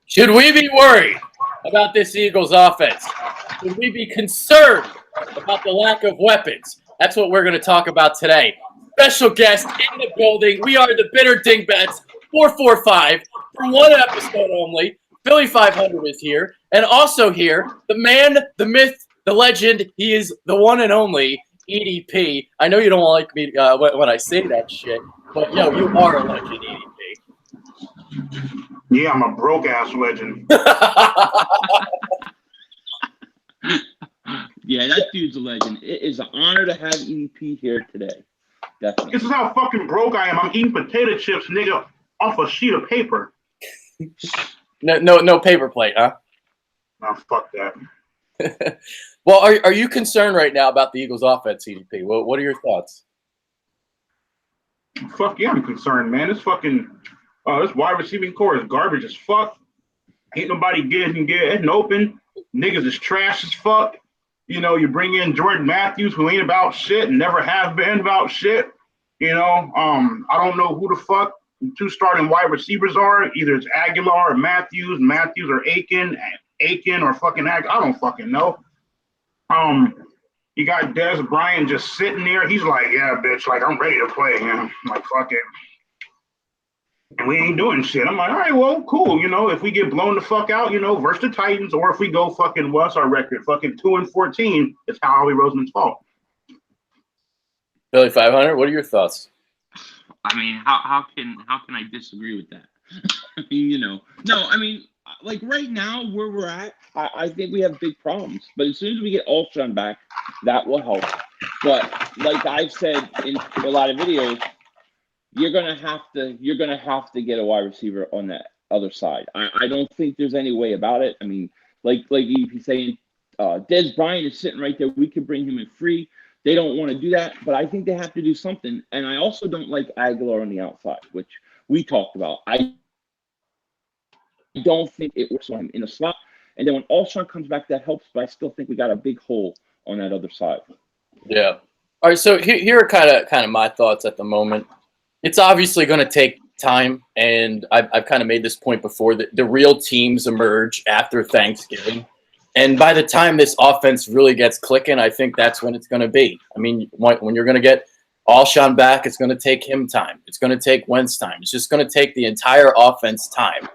Should we be worried about this Eagles offense? Should we be concerned about the lack of weapons? That's what we're going to talk about today. Special guest in the building. We are the Bitter Dingbats 445 for one episode only. Philly 500 is here. And also here, the man, the myth, the legend. He is the one and only EDP. I know you don't like me when I say that shit, but yo, you are a legend, EDP. Yeah, I'm a broke ass legend. Yeah, that dude's a legend. It is an honor to have EDP here today. Definitely. This is how fucking broke I am. I'm eating potato chips, nigga, off a sheet of paper. No paper plate, huh? Nah, fuck that. Well, are you concerned right now about the Eagles' offense, EDP? What are your thoughts? Fuck yeah, I'm concerned, man. This fucking this wide receiving core is garbage as fuck. Ain't nobody getting open. Niggas is trash as fuck. You know, you bring in Jordan Matthews, who ain't about shit and never have been about shit. You know, I don't know who the fuck the two starting wide receivers are. Either it's Aguilar or Matthews or Aiken or fucking I don't fucking know. You got Des Bryant just sitting there. He's like, yeah, bitch, like I'm ready to play. You know? I'm like, fuck it. And we ain't doing shit. I'm like, all right, well, cool. You know, if we get blown the fuck out, you know, versus the Titans, or if we go fucking, what's our record? Fucking 2-14, it's Howie Roseman's fault. Philly 500, what are your thoughts? I mean, how can I disagree with that? I mean, you know, no, I mean, like right now where we're at, I think we have big problems. But as soon as we get Alshon back, that will help. But like I've said in a lot of videos, you're gonna have to get a wide receiver on that other side. I don't think there's any way about it. I mean, like you saying, Des Bryant is sitting right there. We could bring him in free. They don't want to do that, but I think they have to do something. And I also don't like Aguilar on the outside, which we talked about. I don't think it works on him in the slot. And then when Alshon comes back, that helps. But I still think we got a big hole on that other side. Yeah. All right. So here are kind of my thoughts at the moment. It's obviously going to take time, and I've kind of made this point before that the real teams emerge after Thanksgiving. And by the time this offense really gets clicking, I think that's when it's going to be. I mean, when you're going to get Alshon back, it's going to take him time. It's going to take Wentz time. It's just going to take the entire offense time.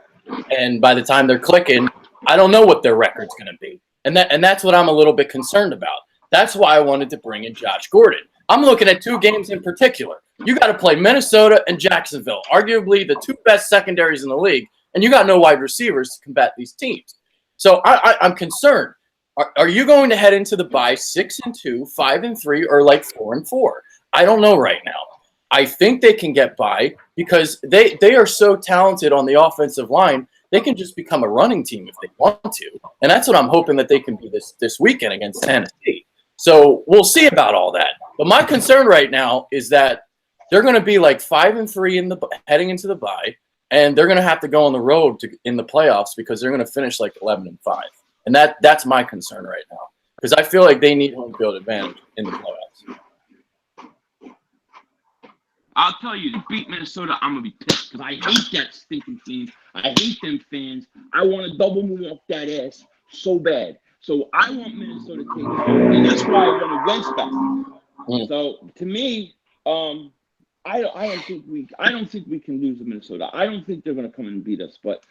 And by the time they're clicking, I don't know what their record's going to be. And that's what I'm a little bit concerned about. That's why I wanted to bring in Josh Gordon. I'm looking at two games in particular. You got to play Minnesota and Jacksonville, arguably the two best secondaries in the league, and you got no wide receivers to combat these teams. So I'm concerned. Are you going to head into the bye 6-2, 5-3, or like 4-4? I don't know right now. I think they can get by because they are so talented on the offensive line. They can just become a running team if they want to, and that's what I'm hoping that they can be this weekend against Tennessee. So we'll see about all that. But my concern right now is that they're going to be like 5-3 heading into the bye, and they're going to have to go on the road in the playoffs because they're going to finish like 11-5, and that's my concern right now because I feel like they need home field advantage in the playoffs. I'll tell you, to beat Minnesota, I'm gonna be pissed because I hate that stinking team. I hate them fans. I want to double move off that ass so bad. So I want Minnesota to take it home, and that's why I wanted Wentz back. So to me, I don't think we can lose to Minnesota. I don't think they're going to come and beat us. But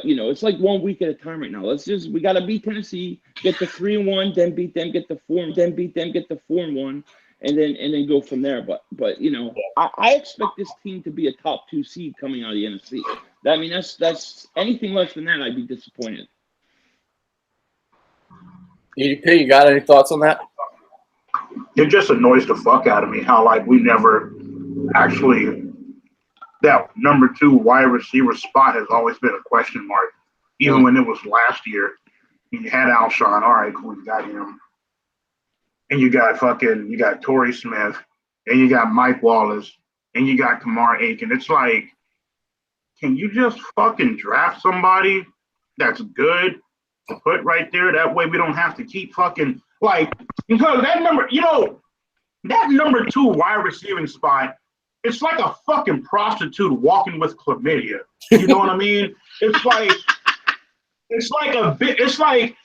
you know, it's like 1 week at a time right now. We got to beat Tennessee, get the 3-1, then beat them, get the 4, then beat them, get the 4-1, and then go from there. But you know, I expect this team to be a top 2 seed coming out of the NFC. I mean, that's anything less than that, I'd be disappointed. EDP, you got any thoughts on that? It just annoys the fuck out of me how like we never actually that number 2 wide receiver spot has always been a question mark. Even when it was last year, you had Alshon. All right, cool, you got him. And you got Torrey Smith, and you got Mike Wallace, and you got Kamar Aiken. It's like, can you just fucking draft somebody that's good to put right there? That way we don't have to keep fucking like, because that number 2 wide receiving spot, it's like a fucking prostitute walking with chlamydia. You know what I mean? It's like It's like a bit. It's like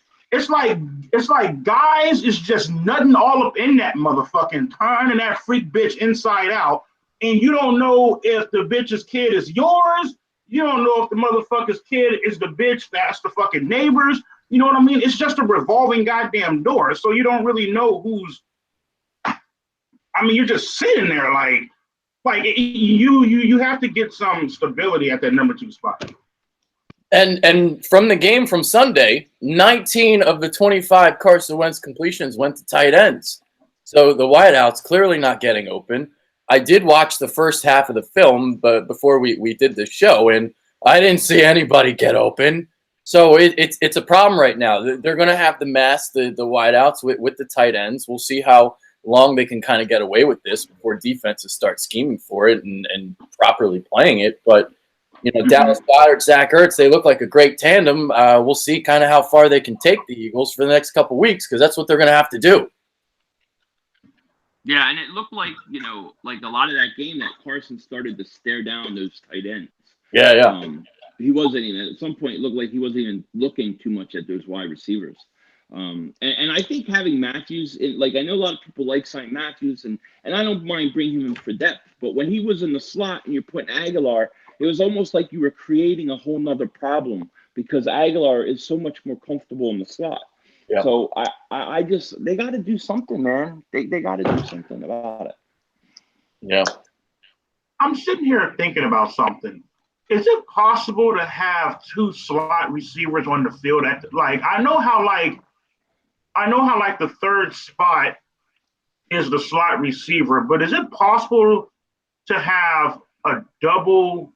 guys is just nutting all up in that motherfucking turning that freak bitch inside out, and you don't know if the bitch's kid is yours. You don't know if the motherfucker's kid is the bitch that's the fucking neighbors. You know what I mean? It's just a revolving goddamn door. So you don't really know who's. I mean, you're just sitting there like you have to get some stability at that number 2 spot. And from the game from Sunday, 19 of the 25 Carson Wentz completions went to tight ends. So the wideouts clearly not getting open. I did watch the first half of the film, but before we did the show, and I didn't see anybody get open. So it's a problem right now. They're going to have to mask the wideouts with the tight ends. We'll see how long they can kind of get away with this before defenses start scheming for it and properly playing it. But Dallas Goedert, Zach Ertz, they look like a great tandem. We'll see kind of how far they can take the Eagles for the next couple weeks because that's what they're going to have to do. Yeah, and it looked like, like a lot of that game that Carson started to stare down those tight ends. Yeah. He wasn't even, at some point, it looked like he wasn't even looking too much at those wide receivers. And I think having Matthews, I know a lot of people like St. Matthews, and I don't mind bringing him in for depth, but when he was in the slot and you're putting Aguilar, it was almost like you were creating a whole nother problem because Aguilar is so much more comfortable in the slot. Yeah. So I just, they got to do something, man. They got to do something about it. Yeah. I'm sitting here thinking about something. Is it possible to have 2 slot receivers on the field I know how the third spot is the slot receiver, but is it possible to have a double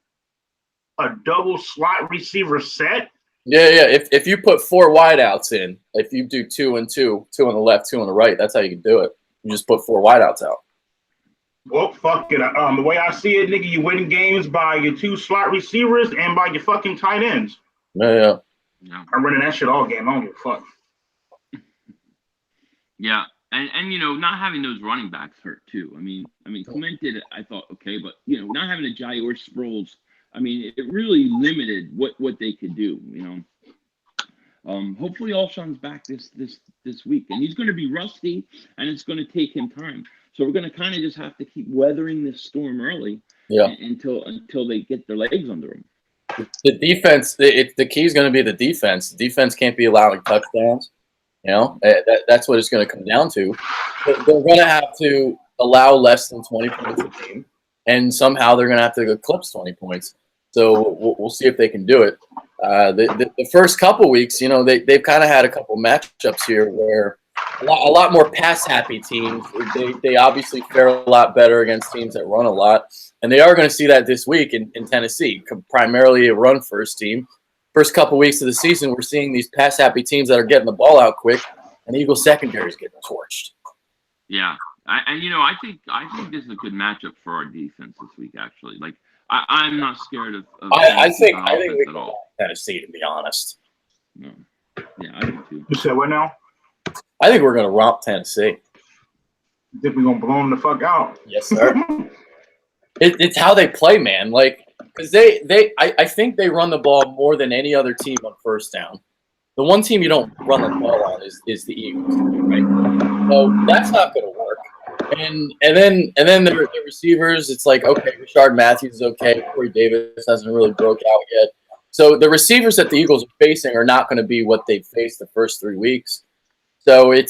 slot receiver set? Yeah. If you put 4 wideouts in, if you do 2 and 2, 2 on the left, 2 on the right, that's how you can do it. You just put 4 wideouts out. Well, fuck it. The way I see it, nigga, you win games by your 2 slot receivers and by your fucking tight ends. Yeah. I'm running that shit all game. I don't give a fuck. Yeah, and not having those running backs hurt too. I mean, Clement did it, I thought, okay, but not having a Jai or Sproles, it really limited what they could do. Hopefully Alshon's back this week, and he's going to be rusty, and it's going to take him time. So we're going to kind of just have to keep weathering this storm early, until they get their legs under them. The defense, the key is going to be the defense. The defense can't be allowing touchdowns. That's what it's going to come down to. They're going to have to allow less than 20 points a game, and somehow they're going to have to eclipse 20 points. So we'll see if they can do it. The first couple weeks, they've kind of had a couple matchups here where a lot more pass-happy teams. They obviously fare a lot better against teams that run a lot, and they are going to see that this week in Tennessee, primarily a run-first team. First couple weeks of the season, we're seeing these pass-happy teams that are getting the ball out quick, and the Eagles secondary is getting torched. Yeah, I think this is a good matchup for our defense this week. Actually, I'm not scared of I think we can all Tennessee, to be honest. No. Yeah, I do too. You said what now? I think we're going to romp Tennessee. You think we're going to blow them the fuck out? Yes, sir. It's how they play, man. Because I think they run the ball more than any other team on first down. The one team you don't run the ball on is the Eagles, right? So that's not going to work. And then the receivers, it's like, okay, Rashard Matthews is okay. Corey Davis hasn't really broke out yet. So the receivers that the Eagles are facing are not going to be what they've faced the first 3 weeks. So I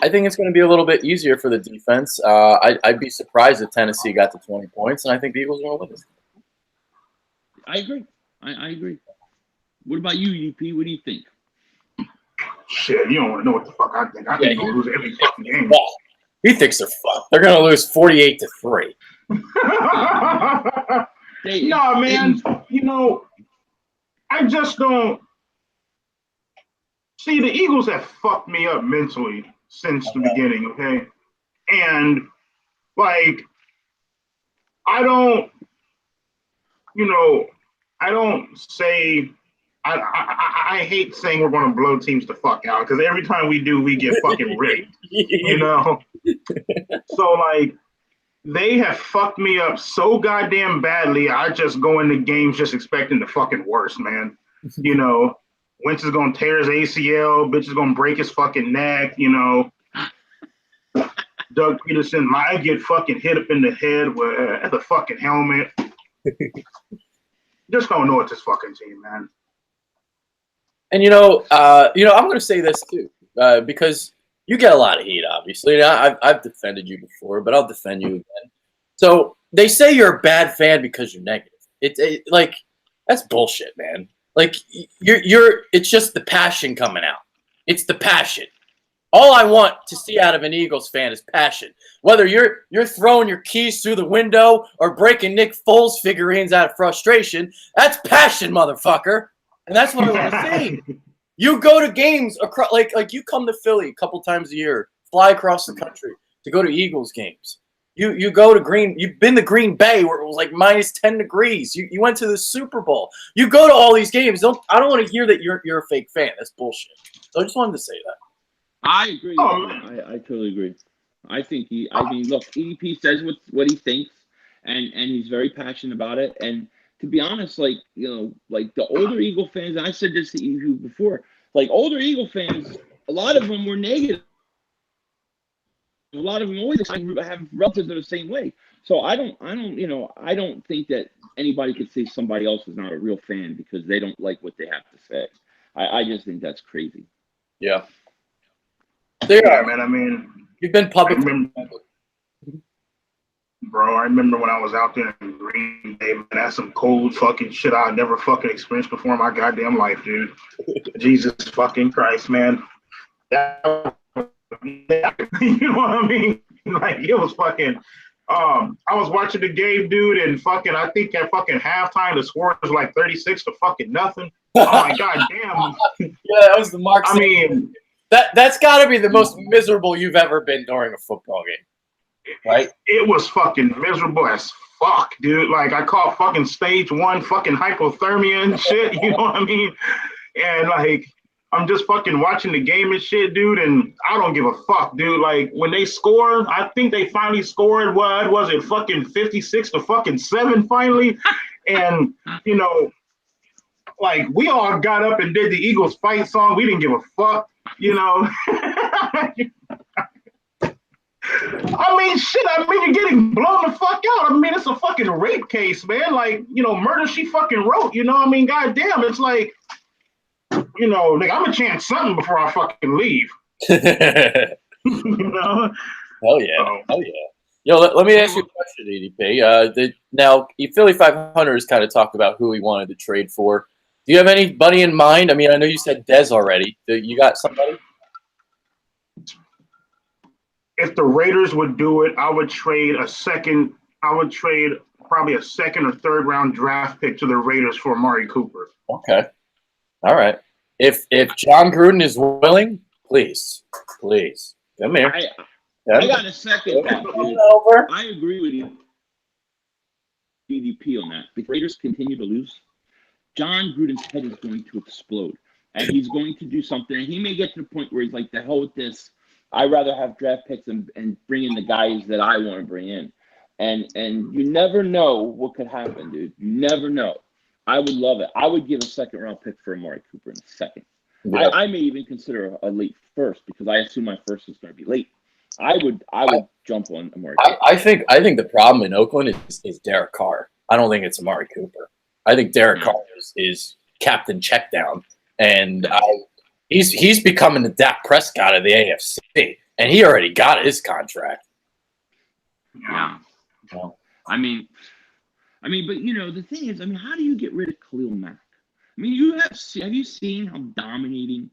think it's going to be a little bit easier for the defense. I'd be surprised if Tennessee got to 20 points, and I think the Eagles are going to win this. I agree. I agree. What about you, UP? What do you think? Shit, you don't want to know what the fuck I think. I think they'll lose every fucking game. Well, he thinks they're fucked. They're going to lose 48-3. No, man. I just don't. See, the Eagles have fucked me up mentally since the beginning, okay? And, I don't say I hate saying we're going to blow teams the fuck out because every time we do, we get fucking rigged, So, they have fucked me up so goddamn badly. I just go into games just expecting the fucking worst, man. Wentz is gonna tear his ACL. Bitch is gonna break his fucking neck. You know. Doug Peterson might get fucking hit up in the head with the fucking helmet. Just don't know it's this fucking team, man. And I'm going to say this too, because you get a lot of heat, obviously. I've defended you before, but I'll defend you again. So they say you're a bad fan because you're negative. Like that's bullshit, man. Like you're. It's just the passion coming out. It's the passion. All I want to see out of an Eagles fan is passion. Whether you're throwing your keys through the window or breaking Nick Foles figurines out of frustration, that's passion, motherfucker. And that's what I want to see. You go to games across, like you come to Philly a couple times a year, fly across the country to go to Eagles games. You go to you've been to Green Bay where it was like minus 10 degrees. You went to the Super Bowl. You go to all these games. I don't want to hear that you're a fake fan. That's bullshit. So I just wanted to say that. I agree. I totally agree. I mean, look, EDP says what he thinks, and he's very passionate about it. And to be honest, like the older Eagle fans, and I said this to you before, like older Eagle fans, a lot of them were negative. A lot of them always have relatives that are the same way. So I don't think that anybody could say somebody else is not a real fan because they don't like what they have to say. I just think that's crazy. Yeah. Yeah, man. I mean, you've been public. Bro, I remember when I was out there in Green Bay, man, that's some cold fucking shit I never fucking experienced before in my goddamn life, dude. Jesus fucking Christ, man. You know what I mean? Like, it was fucking, I was watching the game, dude, and fucking, I think at fucking halftime, the score was like 36 to fucking nothing. Oh my god damn. Yeah, that was the Mark. I mean, that's got to be the most miserable you've ever been during a football game, right? It was fucking miserable as fuck, dude. Like, I caught fucking stage 1 fucking hypothermia and shit, you know what I mean? And, like, I'm just fucking watching the game and shit, dude, and I don't give a fuck, dude. Like, when they score, I think they finally scored, what was it, fucking 56 to fucking 7 finally? And, you know, like, we all got up and did the Eagles fight song. We didn't give a fuck. You know, I mean, shit. I mean, you're getting blown the fuck out. I mean, it's a fucking rape case, man. Like, you know, murder she fucking wrote. You know, I mean, goddamn, it's like, you know, like, I'm gonna chant something before I fucking leave. You know? Hell yeah, hell yeah. Yo, let me ask you a question, EDP. Now, Philly 500 has kind of talked about who he wanted to trade for. Do you have anybody in mind? I mean, I know you said Dez already. You got somebody? If the Raiders would do it, I would trade probably a second or third round draft pick to the Raiders for Amari Cooper. Okay. All right. If John Gruden is willing, please come here. I got to second that. I agree with you, EDP, on that. If Raiders continue to lose, John Gruden's head is going to explode, and he's going to do something. And he may get to the point where he's like, "The hell with this! I'd rather have draft picks and bring in the guys that I want to bring in." And you never know what could happen, dude. You never know. I would love it. I would give a second round pick for Amari Cooper in a second. Yeah. I may even consider a late first because I assume my first is going to be late. I would jump on Amari Cooper. I think the problem in Oakland is Derek Carr. I don't think it's Amari Cooper. I think Derek Carr is Captain Checkdown, and he's becoming the Dak Prescott of the AFC, and he already got his contract. Yeah. Well, I mean, but you know, the thing is, I mean, how do you get rid of Khalil Mack? I mean, have you seen how dominating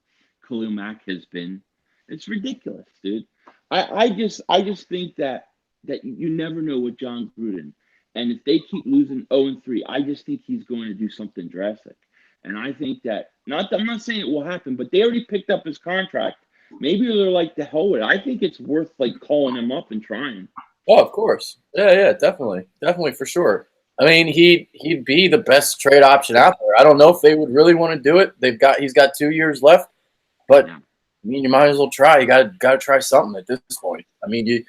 Khalil Mack has been? It's ridiculous, dude. I just think that you never know with John Gruden. And if they keep losing 0-3, I just think he's going to do something drastic. And I think that I'm not saying it will happen, but they already picked up his contract. Maybe they're like, the hell with it. I think it's worth like calling him up and trying. Oh, of course. Yeah, definitely for sure. I mean, he'd be the best trade option out there. I don't know if they would really want to do it. He's got 2 years left, but I mean, you might as well try. You got to try something at this point. I mean, they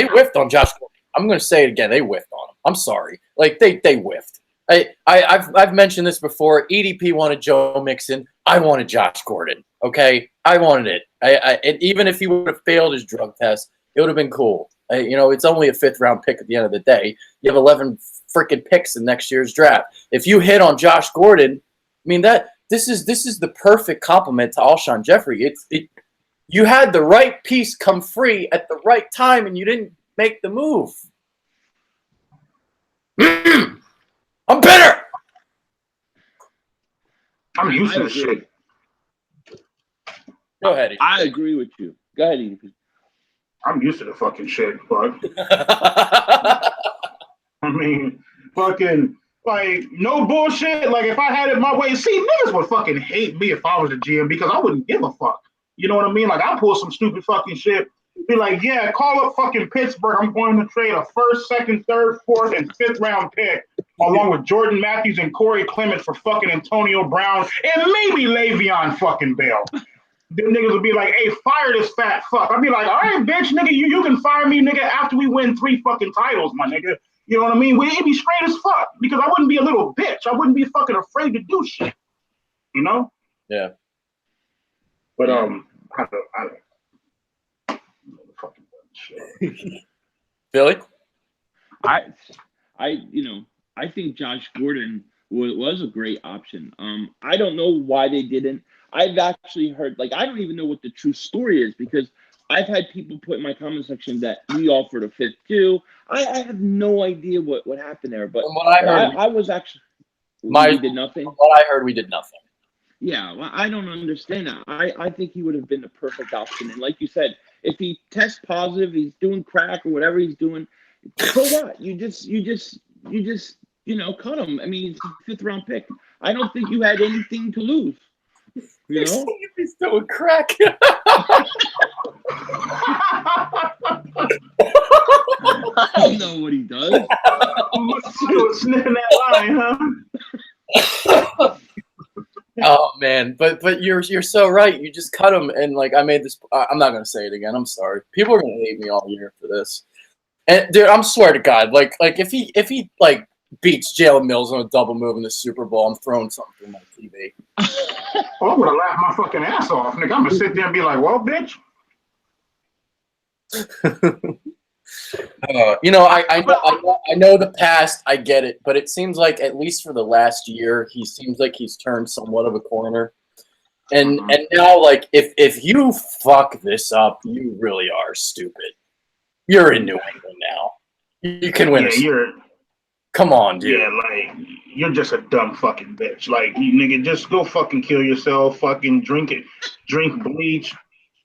whiffed on Josh Gordon. I'm going to say it again. They whiffed on him. I'm sorry. Like, they whiffed. I've mentioned this before. EDP wanted Joe Mixon. I wanted Josh Gordon. Okay, I wanted it. And even if he would have failed his drug test, it would have been cool. It's only a 5th-round pick at the end of the day. You have 11 freaking picks in next year's draft. If you hit on Josh Gordon, I mean this is the perfect compliment to Alshon Jeffrey. You had the right piece come free at the right time, and you didn't make the move. I'm bitter. I'm used to this shit. Go ahead. I agree with you. Go ahead, EDP. I'm used to the fucking shit, but I mean, fucking, like, no bullshit. Like, if I had it my way, see, niggas would fucking hate me if I was a GM because I wouldn't give a fuck. You know what I mean? Like, I'll pull some stupid fucking shit. Be like, yeah, call up fucking Pittsburgh. I'm going to trade a 1st, 2nd, 3rd, 4th, and 5th-round pick along with Jordan Matthews and Corey Clement for fucking Antonio Brown and maybe Le'Veon fucking Bell. Them niggas would be like, hey, fire this fat fuck. I'd be like, all right, bitch, nigga, you can fire me, nigga, after we win 3 fucking titles, my nigga. You know what I mean? It'd be straight as fuck because I wouldn't be a little bitch. I wouldn't be fucking afraid to do shit. You know? Yeah. But I don't fucking shit. Philly? I think Josh Gordon was a great option. I don't know why they didn't. I've actually heard, like, I don't even know what the true story is because I've had people put in my comment section that we offered a 5th too. I have no idea what happened there, but what I heard, I was actually we did nothing. What I heard, we did nothing. Yeah, well, I don't understand that. I think he would have been the perfect option. And like you said, if he tests positive, he's doing crack or whatever he's doing, so what? You just cut him. I mean, it's a 5th-round pick. I don't think you had anything to lose. You know? He's doing crack. I don't know what he does. Sniffing that line, huh? Oh man, but you're so right. You just cut him, and like I made this. I'm not gonna say it again. I'm sorry. People are gonna hate me all year for this. And dude, I'm swear to God, like if he like beats Jalen Mills on a double move in the Super Bowl, I'm throwing something through my TV. Oh, I'm gonna laugh my fucking ass off, nigga. I'm gonna sit there and be like, "Well, bitch." I know the past. I get it, but it seems like at least for the last year, he seems like he's turned somewhat of a corner. And now, like, if you fuck this up, you really are stupid. You're in New England now. You can win. Come on, dude. Yeah, like you're just a dumb fucking bitch. Like, you nigga, just go fucking kill yourself. Fucking drink bleach,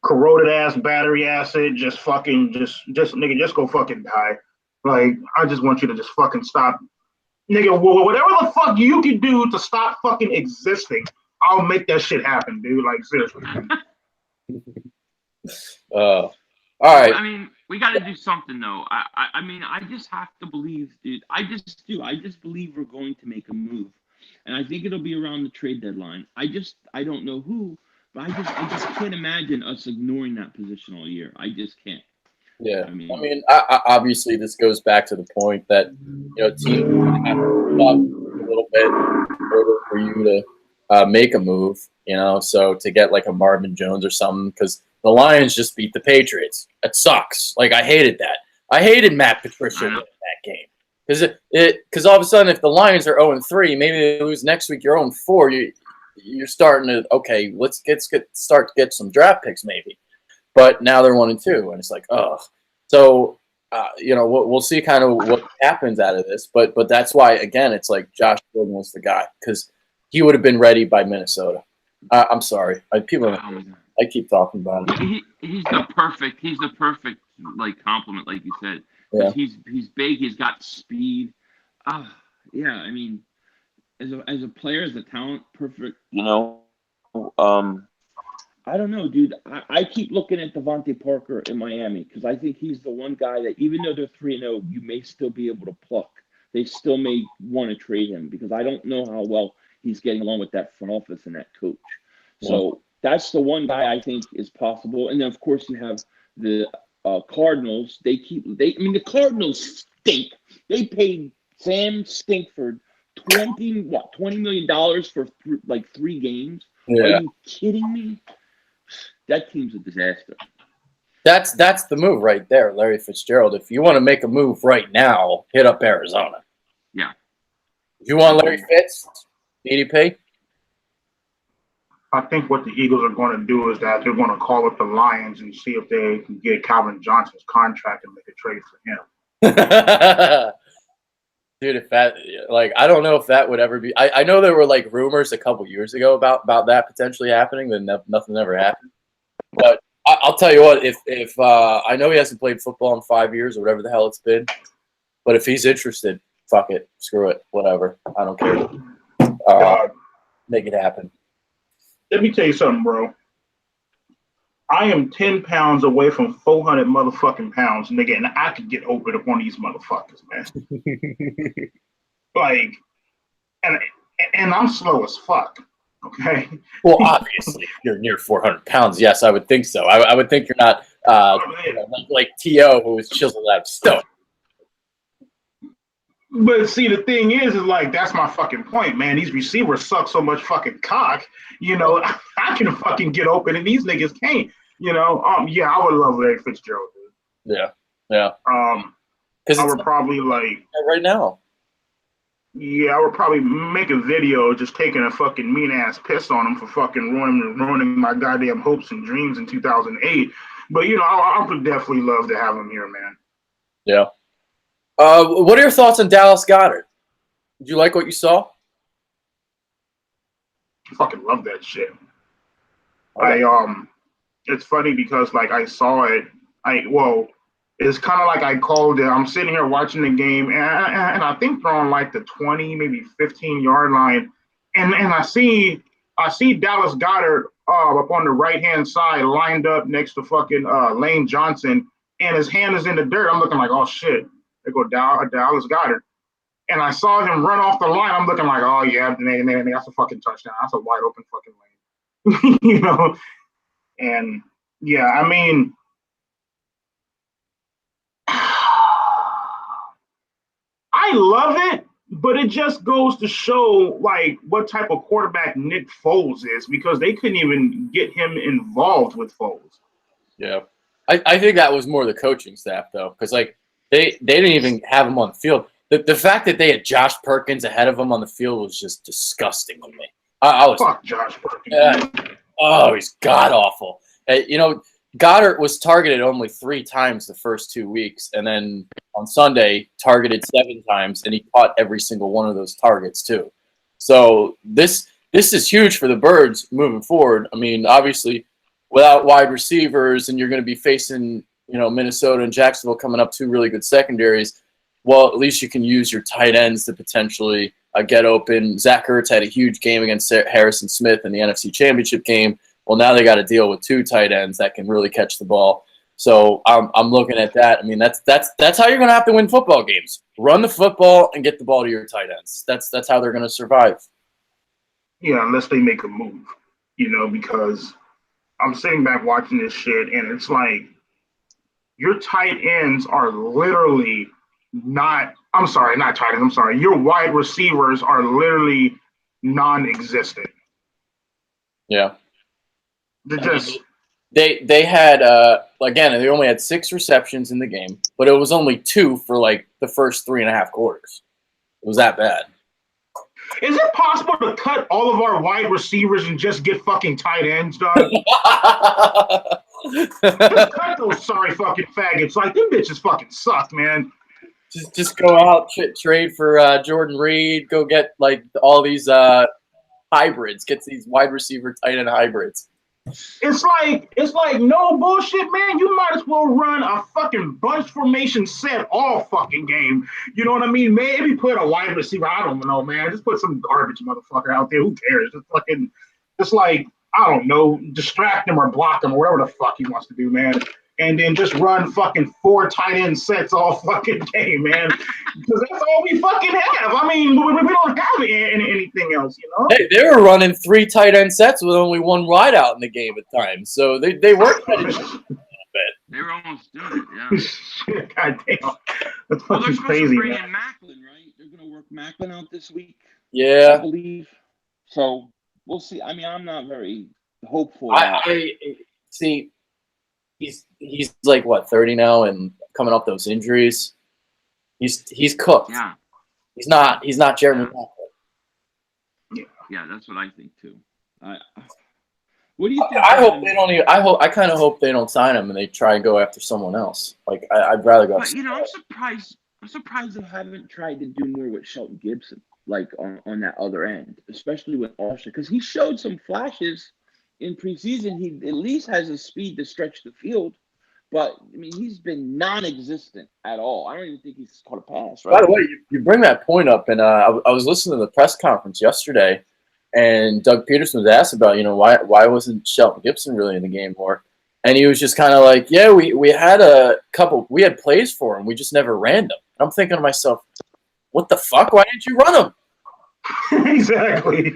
corroded ass battery acid. Just nigga, just go fucking die. Like, I just want you to just fucking stop, nigga. Whatever the fuck you can do to stop fucking existing, I'll make that shit happen, dude. Like, seriously. All right. I mean, we got to do something though. I mean, I just have to believe, dude. I just do. I just believe we're going to make a move, and I think it'll be around the trade deadline. I don't know who, but I just can't imagine us ignoring that position all year. I just can't. Yeah, I mean, obviously, this goes back to the point that teams have to stop a little bit in order for you to make a move. So to get like a Marvin Jones or something, because the Lions just beat the Patriots. That sucks. Like, I hated that. I hated Matt Patricia in that game because all of a sudden, if the Lions are 0-3, maybe they lose next week. You're 0-4. You're starting to let's start to get some draft picks maybe. But now they're 1-2, and it's like, ugh. So, we'll see kind of what happens out of this. But that's why, again, it's like Josh Gordon was the guy because he would have been ready by Minnesota. I'm sorry, I keep talking about him. He's the perfect like compliment, like you said. Yeah. He's big. He's got speed. Yeah. I mean, as a player, as a talent, perfect. I don't know, dude. I keep looking at Devontae Parker in Miami because I think he's the one guy that, even though they're 3-0, you may still be able to pluck. They still may want to trade him because I don't know how well he's getting along with that front office and that coach. So that's the one guy I think is possible. And then, of course, you have the Cardinals. The Cardinals stink. They paid Sam Stinkford $20 million for like 3 games? Yeah. Are you kidding me? That team's a disaster. That's the move right there, Larry Fitzgerald. If you want to make a move right now, hit up Arizona. Yeah. If you want Larry Fitz, EDP. I think what the Eagles are going to do is that they're going to call up the Lions and see if they can get Calvin Johnson's contract and make a trade for him. Dude, if that, like, I don't know if that would ever be. I know there were like rumors a couple years ago about that potentially happening, then nothing ever happened. But I'll tell you what, if I know he hasn't played football in 5 years or whatever the hell it's been, but if he's interested, fuck it, screw it, whatever, I don't care. Make it happen. Let me tell you something, bro. I am 10 pounds away from 400 motherfucking pounds, nigga, and I could get open up on these motherfuckers, man. Like, and I'm slow as fuck, okay? Well, obviously, if you're near 400 pounds, yes, I would think so. I would think you're not like T.O., who was chiseled out of stone. But see, the thing is like, that's my fucking point, man. These receivers suck so much fucking cock. You know, I can fucking get open and these niggas can't. You know, yeah, I would love Larry Fitzgerald, dude. Yeah. Because I would probably like right now. Yeah, I would probably make a video just taking a fucking mean ass piss on him for fucking ruining my goddamn hopes and dreams in 2008. But you know, I would definitely love to have him here, man. Yeah. What are your thoughts on Dallas Goedert? Did you like what you saw? I fucking love that shit. Okay. It's funny because like I saw it. It's kind of like I called it. I'm sitting here watching the game, and I think they're on like the 20, maybe 15-yard line, and I see Dallas Goedert up on the right hand side, lined up next to fucking Lane Johnson, and his hand is in the dirt. I'm looking like, oh shit. They go down Dallas Goedert. And I saw him run off the line. I'm looking like, oh, yeah, that's a fucking touchdown. That's a wide open fucking lane. You know? And, yeah, I mean, I love it, but it just goes to show, like, what type of quarterback Nick Foles is because they couldn't even get him involved with Foles. Yeah. I think that was more the coaching staff, though, because, like, They didn't even have him on the field. The fact that they had Josh Perkins ahead of him on the field was just disgusting to me. I was fuck Josh Perkins. He's god awful. You know, Goddard was targeted only 3 times the first 2 weeks, and then on Sunday targeted 7 times, and he caught every single one of those targets too. So this is huge for the Birds moving forward. I mean, obviously, without wide receivers, and you're going to be facing Minnesota and Jacksonville coming up, 2 really good secondaries. Well, at least you can use your tight ends to potentially get open. Zach Ertz had a huge game against Harrison Smith in the NFC Championship game. Well, now they got to deal with 2 tight ends that can really catch the ball. So I'm looking at that. I mean, that's how you're going to have to win football games. Run the football and get the ball to your tight ends. That's how they're going to survive. Yeah, unless they make a move, because I'm sitting back watching this shit, and it's like, your tight ends are literally not tight ends. I'm sorry. Your wide receivers are literally non-existent. Yeah. They're just. They had, again, they only had 6 receptions in the game, but it was only 2 for like the first 3.5 quarters. It was that bad. Is it possible to cut all of our wide receivers and just get fucking tight ends, dog? Just cut those sorry fucking faggots. Like, them bitches fucking suck, man. Just go out, trade for Jordan Reed. Go get like all these hybrids. Get these wide receiver tight end hybrids. It's like no bullshit, man. You might as well run a fucking bunch formation set all fucking game. You know what I mean? Maybe put a wide receiver. I don't know, man. Just put some garbage motherfucker out there. Who cares? Just like, I don't know, distract him or block him or whatever the fuck he wants to do, man. And then just run fucking 4 tight end sets all fucking game, man. Because that's all we fucking have. I mean, we don't have anything else, Hey, they were running 3 tight end sets with only 1 wide out in the game at times. So they were kind of a bit. They were almost doing it, yeah. God damn. That's Well, they're fucking supposed crazy, to bring man. in Macklin, right? they're going to work Macklin out this week. I Yeah. believe. So we'll see. I mean, I'm not very hopeful. I see. He's like what 30 now and coming off those injuries. He's cooked. Yeah. He's not Jeremy Macklin. Yeah, that's what I think too. What do you think? I hope they don't. I kind of hope they don't sign him and they try and go after someone else. Like I'd rather go. But I'm surprised. I'm surprised they haven't tried to do more with Shelton Gibson, like on that other end, especially with Austin, because he showed some flashes in preseason. He at least has the speed to stretch the field, but I mean he's been non-existent at all. I don't even think he's caught a pass. Right? By the way, you bring that point up, and I was listening to the press conference yesterday. And Doug Peterson was asked about, why wasn't Shelton Gibson really in the game more? And he was just kind of like, yeah, we had we had plays for him. We just never ran them. And I'm thinking to myself, what the fuck? Why didn't you run them? Exactly.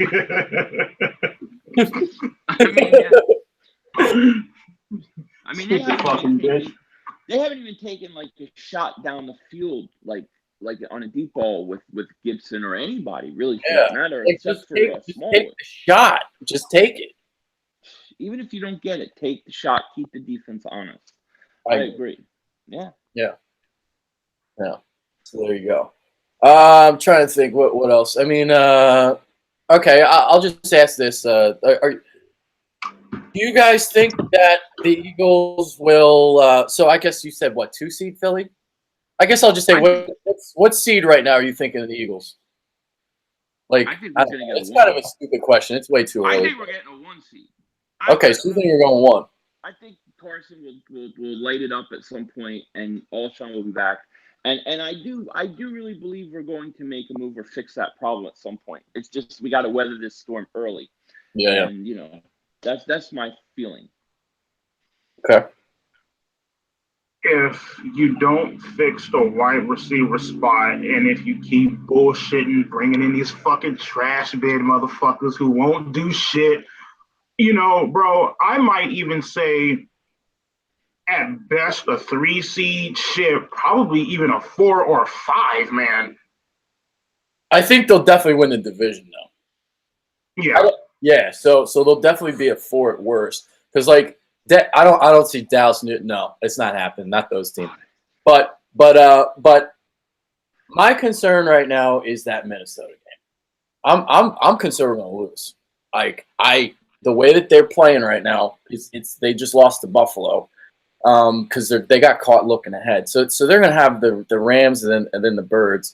I mean, they haven't even taken like a shot down the field, like on a deep ball with Gibson or anybody really for that matter, like, except for Small. Take the shot. Just take it. Even if you don't get it, take the shot. Keep the defense honest. I agree. Yeah. So there you go. I'm trying to think what else. I mean, okay, I'll just ask this. Do you guys think that the Eagles will? So I guess you said what, 2 seed Philly? I guess I'll just say, what seed right now are you thinking of the Eagles? Like, it's kind of a stupid question. It's way too early. I think we're getting a 1 seed. Okay, so you think you're going 1? I think Carson will light it up at some point, and Alshon will be back. And I do really believe we're going to make a move or fix that problem at some point. It's just we got to weather this storm early. Yeah. And that's my feeling. Okay. If you don't fix the wide receiver spot, and if you keep bullshitting, bringing in these fucking trash bin motherfuckers who won't do shit, bro, I might even say at best a 3 seed, shit, probably even a 4 or a 5, man. I think they'll definitely win the division, though. Yeah. Yeah, so they'll definitely be a 4 at worst. Because, like, I don't see Dallas Newton. No, it's not happening. Not those teams. But my concern right now is that Minnesota game. I'm concerned we're gonna lose. Like the way that they're playing right now, they just lost to Buffalo because they got caught looking ahead. So they're gonna have the Rams and then the Birds.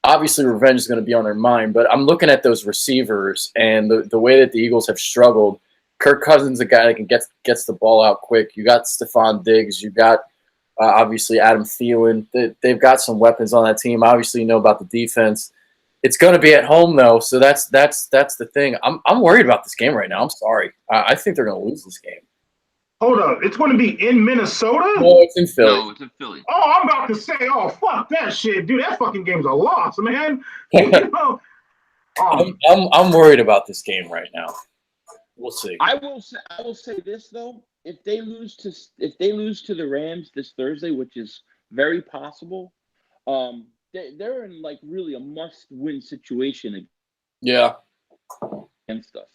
Obviously, revenge is going to be on their mind. But I'm looking at those receivers and the way that the Eagles have struggled. Kirk Cousins, a guy that gets the ball out quick. You got Stephon Diggs. You got obviously Adam Thielen. They've got some weapons on that team. Obviously, you know about the defense. It's going to be at home though, so that's the thing. I'm worried about this game right now. I'm sorry. I think they're going to lose this game. Hold up, it's going to be in Minnesota? No, it's in Philly. No, it's in Philly. Oh, I'm about to say, oh fuck that shit, dude. That fucking game's a loss, man. I'm worried about this game right now. We'll see. I will say this though: if they lose to the Rams this Thursday, which is very possible, they're in like really a must-win situation against us.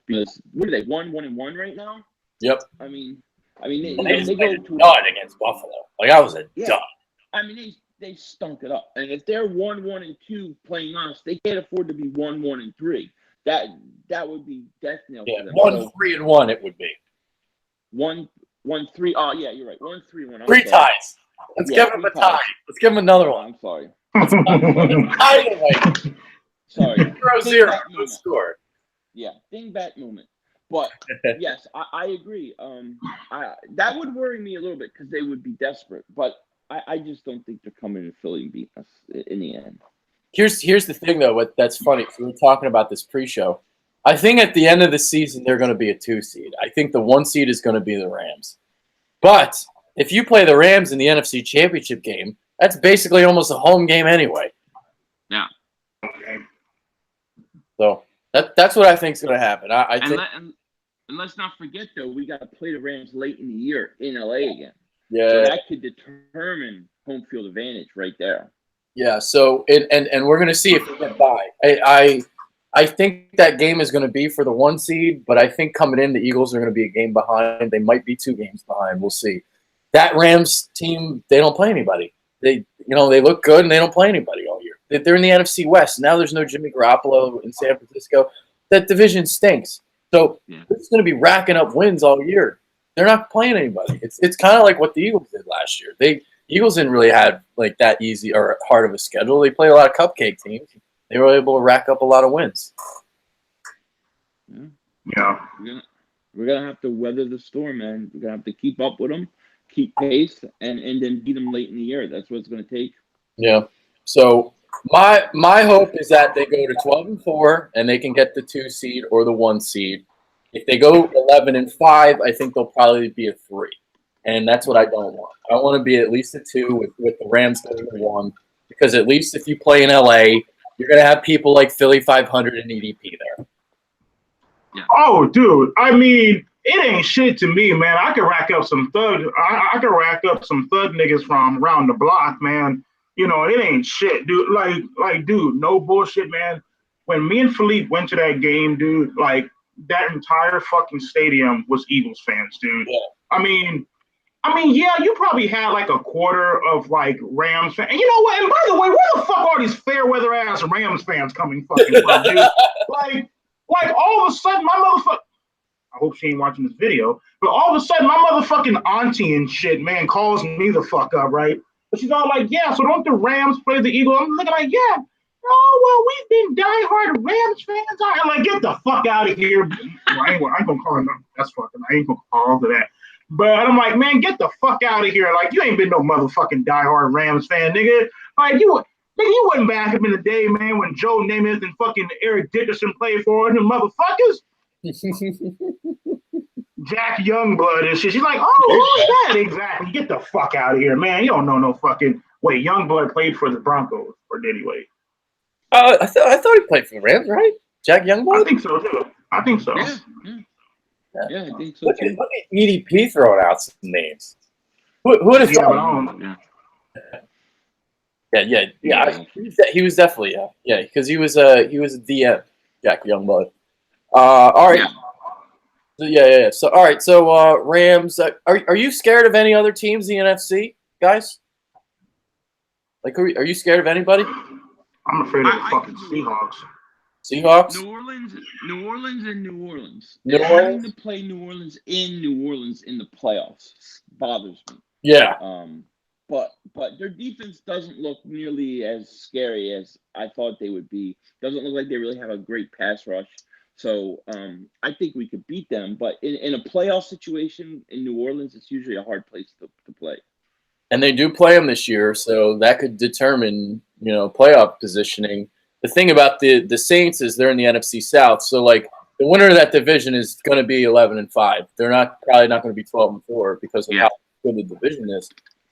Because what are they 1-1-1 right now? Yep. I mean, they go to dud against Buffalo. Like I was a dud. I mean, they stunk it up, and if they're 1-1-2 playing us, they can't afford to be 1-1-3. That would be death knell for them. 1-3-1 it would be. 1-3. Oh yeah, you're right. 1-3-1. 3 ties. Let's give him a tie. Let's give him another one. I'm sorry. Sorry. 0-0. Good score. Yeah, dingbat moment. But yes, I agree. That would worry me a little bit because they would be desperate. But I just don't think they're coming to Philly and beating us in the end. Here's the thing though. That's funny. So we were talking about this pre-show. I think at the end of the season they're going to be a 2 seed. I think the 1 seed is going to be the Rams. But if you play the Rams in the NFC Championship game, that's basically almost a home game anyway. Yeah. So that's what I think is going to happen. And let's not forget though, we got to play the Rams late in the year in LA again. Yeah. So that could determine home field advantage right there. Yeah. So and we're gonna see if we get by. I think that game is going to be for the 1 seed, but I think coming in, the Eagles are going to be a game behind. They might be 2 games behind. We'll see. That Rams team, they don't play anybody. They look good and they don't play anybody all year. They're in the NFC West. Now there's no Jimmy Garoppolo in San Francisco. That division stinks. So it's going to be racking up wins all year. They're not playing anybody. It's kind of like what the Eagles did last year. Eagles didn't really have like that easy or hard of a schedule. They played a lot of cupcake teams. They were able to rack up a lot of wins. Yeah. We're gonna have to weather the storm, man. We're gonna have to keep up with them, keep pace, and then beat them late in the year. That's what it's gonna take. Yeah. So my hope is that they go to 12-4 and they can get the 2 seed or the 1 seed. If they go 11-5, I think they'll probably be a 3, and that's what I don't want. I want to be at least a 2 with the Rams going to 1, because at least if you play in LA, you're going to have people like Philly 500 and EDP there. Yeah. Oh, dude. I mean, it ain't shit to me, man. I could rack up some thug. I could rack up some thug niggas from around the block, man. You know, it ain't shit, dude. Like, dude, no bullshit, man. When me and Philippe went to that game, dude, like that entire fucking stadium was Eagles fans, dude. Yeah. I mean, yeah, you probably had like a quarter of like Rams fans. And you know what? And by the way, where the fuck are these fair weather ass Rams fans coming fucking from, dude? Like all of a sudden, my motherfucker. I hope she ain't watching this video, but all of a sudden, my motherfucking auntie and shit, man, calls me the fuck up, right? But she's all like, yeah, so don't the Rams play the Eagles? I'm looking like, yeah. Oh, well, we've been diehard Rams fans. I'm like, get the fuck out of here. Well, I ain't gonna call her. That's fucking. I ain't gonna call her that. But I'm like, man, get the fuck out of here. Like, you ain't been no motherfucking diehard Rams fan, nigga. Like, you wasn't back up in the day, man, when Joe Namath and fucking Eric Dickerson played for them motherfuckers. Jack Youngblood and shit. She's like, oh, who's that? Exactly. Get the fuck out of here, man. You don't know no fucking. Wait, Youngblood played for the Broncos, or did he wait? I thought he played for the Rams, right? Jack Youngblood? I think so, too. I think so. Yeah, I think so, look too. at EDP throwing out some names. Who would have thought? Yeah. He was definitely, because he was a DM, Jack Youngblood. All right. Yeah. So, all right. So, Rams. Are you scared of any other teams in the NFC, guys? Like, are you scared of anybody? I'm afraid of the fucking Seahawks. Seahawks? New Orleans. New Orleans. Having to play New Orleans in the playoffs bothers me. Yeah. But their defense doesn't look nearly as scary as I thought they would be. Doesn't look like they really have a great pass rush. So I think we could beat them. But in a playoff situation in New Orleans, it's usually a hard place to play. And they do play them this year, so that could determine, playoff positioning. The thing about the Saints is they're in the NFC South, so like the winner of that division is going to be 11-5. They're probably not going to be 12-4 because of how good the division is.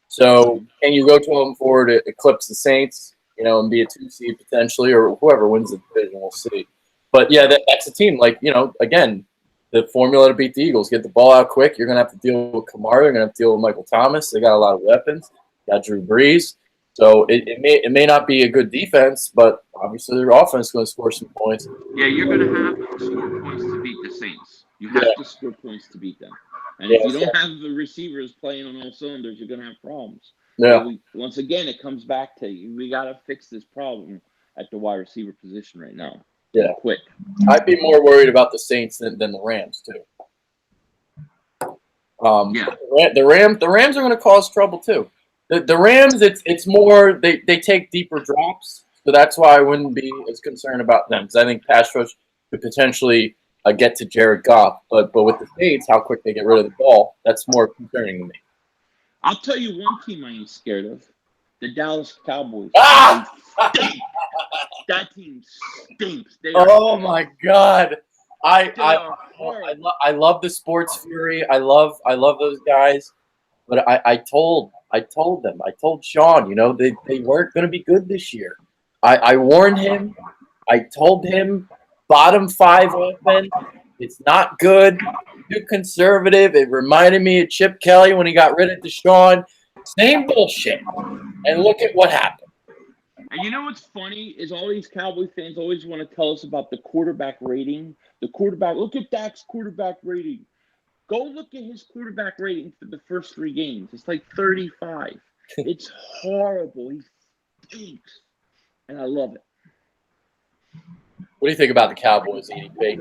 So can you go 12-4 to eclipse the Saints, and be a 2 seed potentially, or whoever wins the division, we'll see. But yeah, that's a team like again. The formula to beat the Eagles: get the ball out quick. You're going to have to deal with Kamara. You're going to have to deal with Michael Thomas. They got a lot of weapons. Got Drew Brees. So it may not be a good defense, but obviously their offense is going to score some points. Yeah, you're going to have to score points to beat the Saints. You have to score points to beat them. And if you don't have the receivers playing on all cylinders, you're going to have problems. Yeah. Once again, it comes back to we got to fix this problem at the wide receiver position right now. Yeah, quick. I'd be more worried about the Saints than the Rams too. The Rams are going to cause trouble too. The Rams, it's more they take deeper drops, so that's why I wouldn't be as concerned about them, because I think pass rush could potentially get to Jared Goff, but with the Saints, how quick they get rid of the ball, that's more concerning to me. I'll tell you one team I ain't scared of: the Dallas Cowboys. That team stinks. Oh my God! I love the sports fury. I love those guys, but I told Sean, they weren't going to be good this year. I warned him. I told him bottom 5 offense. It's not good. Too conservative. It reminded me of Chip Kelly when he got rid of Deshaun. Same bullshit. And look at what happened. And you know what's funny is all these Cowboy fans always want to tell us about the quarterback rating. The quarterback, look at Dak's quarterback rating. Go look at his quarterback rating for the first 3 games. It's like 35. It's horrible. He stinks. And I love it. What do you think about the Cowboys, EDP?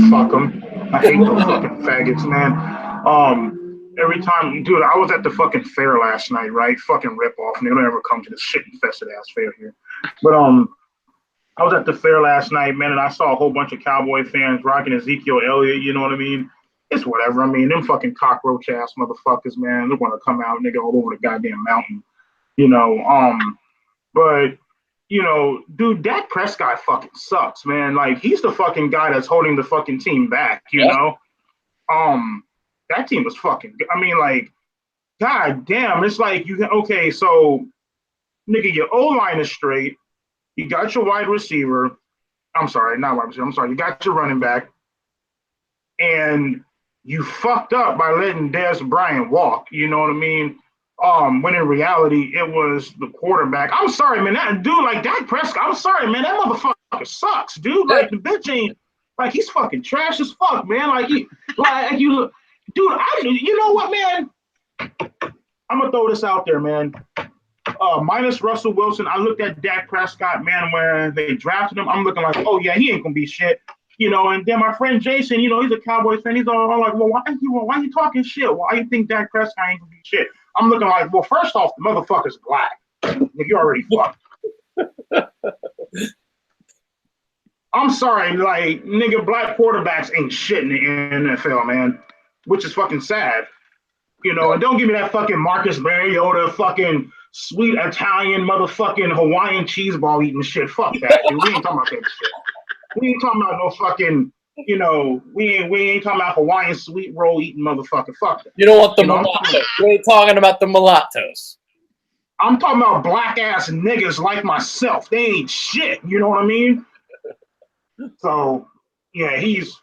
Fuck them. I hate those fucking faggots, man. Every time, dude, I was at the fucking fair last night, right? Fucking rip off. And they don't ever come to this shit infested ass fair here. But I was at the fair last night, man, and I saw a whole bunch of Cowboy fans rocking Ezekiel Elliott. You know what I mean? It's whatever. I mean, them fucking cockroach ass motherfuckers, man. They're gonna come out, nigga, all over the goddamn mountain. You know, but you know, dude, Dak Prescott fucking sucks, man. Like, he's the fucking guy that's holding the fucking team back, you know? That team was fucking good. I mean, like, god damn, it's like okay, so nigga, your O-line is straight, you got your wide receiver. I'm sorry, not wide receiver, I'm sorry, you got your running back, and you fucked up by letting Dez Bryant walk, you know what I mean? When in reality, it was the quarterback. I'm sorry, man. That dude, like Dak Prescott, I'm sorry, man. That motherfucker sucks, dude. Like, the bitch ain't, like, he's fucking trash as fuck, man. Like, you, dude, you know what, man? I'm gonna throw this out there, man. Minus Russell Wilson, I looked at Dak Prescott, man, when they drafted him. I'm looking like, oh yeah, he ain't gonna be shit. You know, and then my friend Jason, you know, he's a Cowboys fan. He's all like, well, why are you talking shit? Why you think Dak Prescott ain't gonna be shit? I'm looking like, well, first off, the motherfucker's black. You already fucked. I'm sorry, like, nigga, black quarterbacks ain't shit in the NFL, man, which is fucking sad. You know, and don't give me that fucking Marcus Mariota fucking sweet Italian motherfucking Hawaiian cheese ball eating shit. Fuck that, dude. We ain't talking about that shit. We ain't talking about no fucking, you know, we ain't talking about Hawaiian sweet roll eating motherfucker. Fuck that. You don't want the mulattoes. We ain't talking about the mulattoes. I'm talking about black ass niggas like myself. They ain't shit. You know what I mean? So, yeah, he's,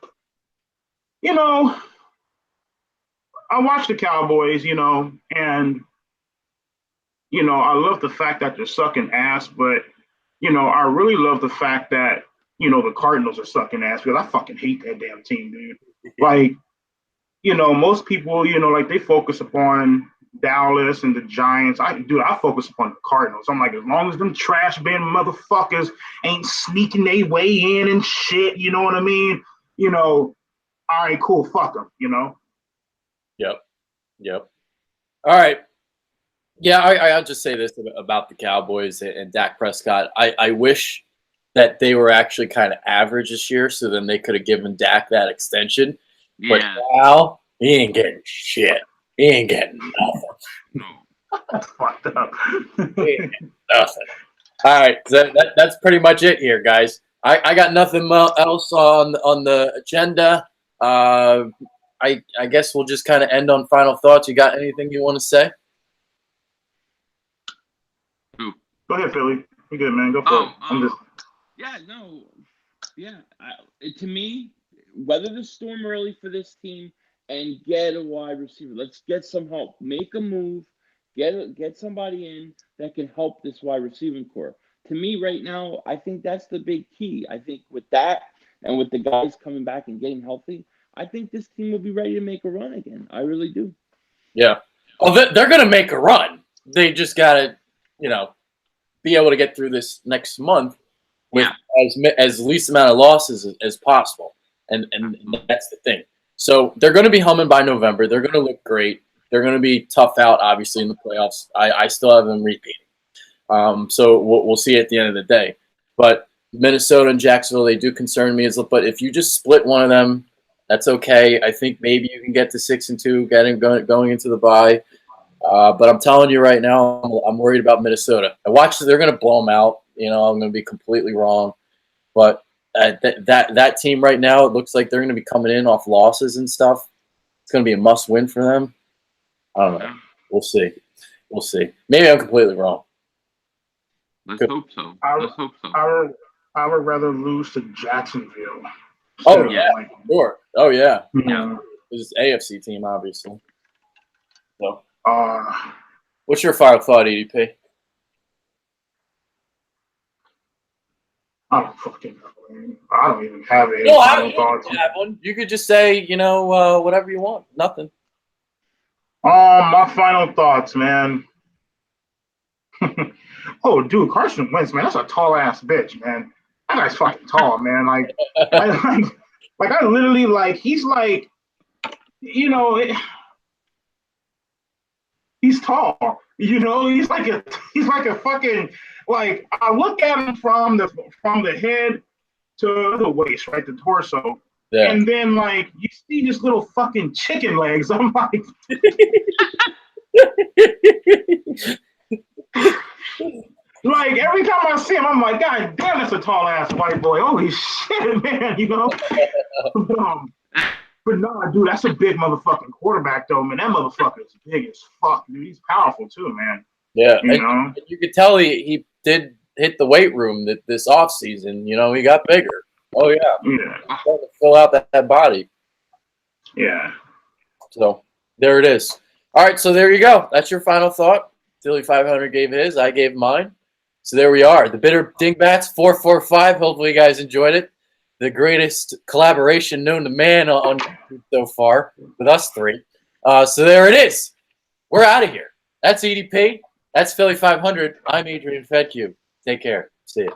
you know, I watch the Cowboys, you know, and, you know, I love the fact that they're sucking ass, but, you know, I really love the fact that, you know, the Cardinals are sucking ass because I fucking hate that damn team, dude. Like, you know, most people, you know, like, they focus upon Dallas and the Giants. I focus upon the Cardinals. I'm like, as long as them trash bin motherfuckers ain't sneaking their way in and shit, you know what I mean? You know, all right, cool, fuck them, you know? Yep. All right. Yeah, I'll just say this about the Cowboys and Dak Prescott. I wish that they were actually kind of average this year, so then they could have given Dak that extension. Yeah. But now, he ain't getting shit. He ain't getting nothing. No. That's fucked up. He ain't getting nothing. All right, that's pretty much it here, guys. I got nothing else on the agenda. I guess we'll just kind of end on final thoughts. You got anything you want to say? Go ahead, Philly. You good, man. Go for it. Yeah, no. Yeah. To me, weather the storm early for this team and get a wide receiver. Let's get some help. Make a move. Get somebody in that can help this wide receiving core. To me, right now, I think that's the big key. I think with that and with the guys coming back and getting healthy, I think this team will be ready to make a run again. I really do. Yeah. Oh, they're going to make a run. They just got to, you know, be able to get through this next month with as least amount of losses as possible. And that's the thing. So they're going to be humming by November. They're going to look great. They're going to be tough out, obviously, in the playoffs. I still have them repeating. So we'll see at the end of the day. But Minnesota and Jacksonville, they do concern me. But if you just split one of them, that's okay. I think maybe you can get to 6-2, going into the bye. But I'm telling you right now, I'm worried about Minnesota. They're going to blow them out. You know, I'm going to be completely wrong. But that team right now, it looks like they're going to be coming in off losses and stuff. It's going to be a must-win for them. I don't know. We'll see. Maybe I'm completely wrong. Let's hope so. I would rather lose to Jacksonville. Oh, yeah. Sure. Oh, yeah. Yeah. This is AFC team, obviously. So, Uh, what's your final thought, EDP? I don't fucking know, man. I don't even have any No, final I thoughts. don't have one. You could just say, whatever you want. Nothing. My final thoughts, man. Oh, dude, Carson Wentz, man, that's a tall ass bitch, man. That guy's fucking tall, man. I like I literally like he's like, you know, he's tall. He's like a fucking like I look at him from the head to the waist, right, the torso, Yeah. and then like you see his little fucking chicken legs. I'm like, like every time I see him, I'm like, God damn, that's a tall ass white boy. Holy shit, man, um, but no, dude, that's a big motherfucking quarterback, though, man. That motherfucker is big as fuck, dude. He's powerful too, man. Yeah. You And know? you could tell he did hit the weight room this offseason. He got bigger. Oh, yeah. Yeah. Trying to fill out that body. Yeah. So there it is. All right, so there you go. That's your final thought. Philly 500 gave his. I gave mine. So there we are. The Bitter Dingbats 445. Hopefully you guys enjoyed it. The greatest collaboration known to man on YouTube so far with us three. So there it is. We're out of here. That's EDP. That's Philly 500. I'm Adrian Fedcube. Take care. See you.